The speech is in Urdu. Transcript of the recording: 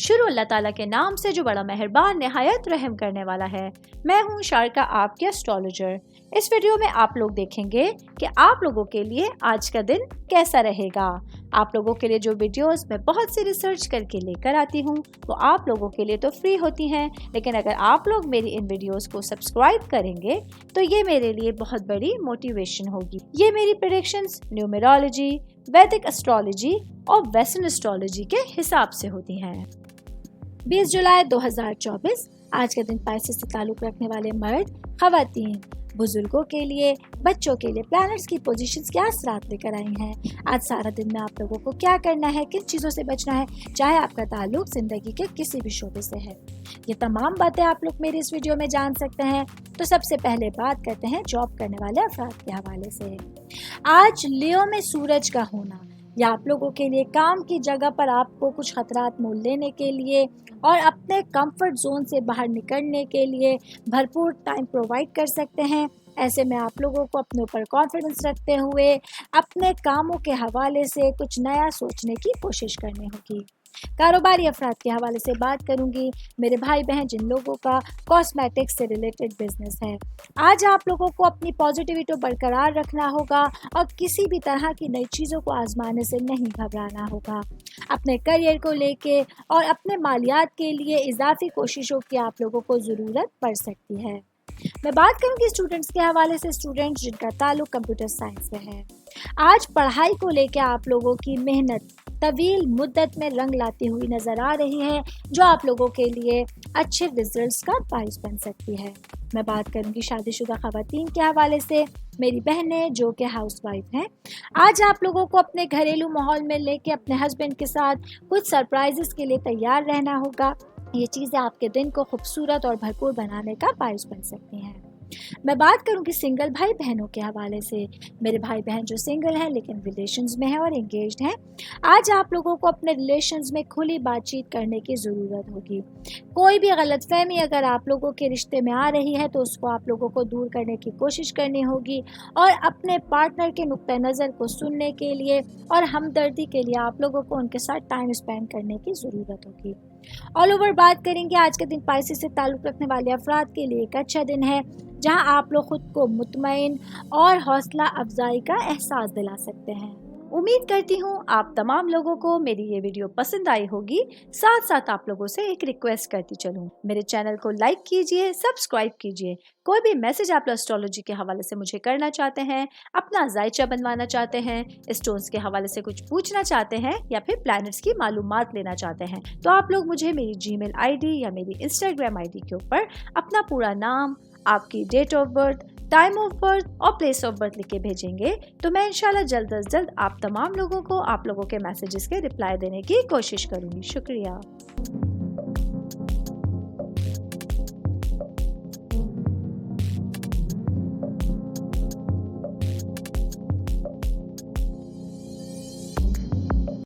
شروع اللہ تعالیٰ کے نام سے جو بڑا مہربان نہایت رحم کرنے والا ہے۔ میں ہوں شارکا، آپ کے اسٹرالوجر۔ اس ویڈیو میں آپ لوگ دیکھیں گے کہ آپ لوگوں کے لیے آج کا دن کیسا رہے گا۔ آپ لوگوں کے لیے جو ویڈیوز میں بہت سی ریسرچ کر کے لے کر آتی ہوں وہ آپ لوگوں کے لیے تو فری ہوتی ہیں، لیکن اگر آپ لوگ میری ان ویڈیوز کو سبسکرائب کریں گے تو یہ میرے لیے بہت بڑی موٹیویشن ہوگی۔ یہ میری پریڈکشنز نیومرولوجی، ویدک اسٹرالوجی اور ویسٹرن اسٹرالوجی کے حساب سے ہوتی ہیں۔ 20 جولائی 2024 آج کا دن پائسس سے تعلق رکھنے والے مرد، خواتین، بزرگوں کے لیے، بچوں کے لیے پلانٹس کی پوزیشنز کیا اثرات لے کر آئی ہیں۔ آج سارا دن میں آپ لوگوں کو کیا کرنا ہے، کن چیزوں سے بچنا ہے، چاہے آپ کا تعلق زندگی کے کسی بھی شعبے سے ہے، یہ تمام باتیں آپ لوگ میری اس ویڈیو میں جان سکتے ہیں۔ تو سب سے پہلے بات کرتے ہیں جاب کرنے والے افراد کے حوالے سے۔ آج لیو میں سورج کا ہونا یا آپ لوگوں کے لیے کام کی جگہ پر آپ کو کچھ خطرات مول لینے کے لیے اور اپنے کمفرٹ زون سے باہر نکلنے کے لیے بھرپور ٹائم پرووائڈ کر سکتے ہیں۔ ایسے میں آپ لوگوں کو اپنے اوپر کانفیڈنس رکھتے ہوئے اپنے کاموں کے حوالے سے کچھ نیا سوچنے کی کوشش کرنی ہوگی۔ کاروباری افراد کے حوالے سے بات کروں گی، میرے بھائی بہن جن لوگوں کا کاسمیٹکس سے ریلیٹڈ بزنس ہے، آج آپ لوگوں کو اپنی پازیٹیوٹی برقرار رکھنا ہوگا اور کسی بھی طرح کی نئی چیزوں کو آزمانے سے نہیں گھبرانا ہوگا۔ اپنے کریئر کو لے کے اور اپنے مالیات کے لیے اضافی کوششوں کی آپ لوگوں کو ضرورت پڑ سکتی ہے۔ میں بات کروں گی اسٹوڈنٹس کے حوالے سے، اسٹوڈنٹس جن کا تعلق کمپیوٹر سائنس سے ہے، آج پڑھائی کو لے کے آپ لوگوں کی محنت طویل مدت میں رنگ لاتی ہوئی نظر آ رہی ہے، جو آپ لوگوں کے لیے اچھے ریزلٹس کا باعث بن سکتی ہے۔ میں بات کروں گی شادی شدہ خواتین کے حوالے سے، میری بہنیں جو کہ ہاؤس وائف ہیں، آج آپ لوگوں کو اپنے گھریلو ماحول میں لے کے اپنے ہسبینڈ کے ساتھ کچھ سرپرائزز کے لیے تیار رہنا ہوگا۔ یہ چیزیں آپ کے دن کو خوبصورت اور بھرپور بنانے کا باعث بن سکتی ہیں۔ میں بات کروں گی سنگل بھائی بہنوں کے حوالے سے، میرے بھائی بہن جو سنگل ہیں لیکن ریلیشنز میں ہیں اور انگیجڈ ہیں، آج آپ لوگوں کو اپنے ریلیشنز میں کھلی بات چیت کرنے کی ضرورت ہوگی۔ کوئی بھی غلط فہمی اگر آپ لوگوں کے رشتے میں آ رہی ہے تو اس کو آپ لوگوں کو دور کرنے کی کوشش کرنی ہوگی اور اپنے پارٹنر کے نقطہ نظر کو سننے کے لیے اور ہمدردی کے لیے آپ لوگوں کو ان کے ساتھ ٹائم اسپینڈ کرنے کی ضرورت ہوگی۔ آل اوور بات کریں گے، آج کا دن پائسس سے تعلق رکھنے والے افراد کے لیے ایک اچھا دن ہے جہاں آپ لوگ خود کو مطمئن اور حوصلہ افزائی کا احساس دلا سکتے ہیں۔ امید کرتی ہوں آپ تمام لوگوں کو میری یہ ویڈیو پسند آئی ہوگی۔ ساتھ ساتھ آپ لوگوں سے ایک ریکویسٹ کرتی چلوں، میرے چینل کو لائک کیجئے، سبسکرائب کیجئے۔ کوئی بھی میسج آپ اسٹرالوجی کے حوالے سے مجھے کرنا چاہتے ہیں، اپنا ذائچہ بنوانا چاہتے ہیں، اسٹونز کے حوالے سے کچھ پوچھنا چاہتے ہیں یا پھر پلانٹس کی معلومات لینا چاہتے ہیں، تو آپ لوگ مجھے میری جی میل آئی ڈی یا میری انسٹاگرام آئی ڈی کے اوپر اپنا پورا نام، آپ کی date of birth, time of birth اور پلیس آف برتھ لکھ کے بھیجیں گے تو میں انشاءاللہ جلد از جلد آپ تمام لوگوں کو آپ لوگوں کے میسیجز کے رپلائی دینے کی کوشش کروں گی۔ شکریہ۔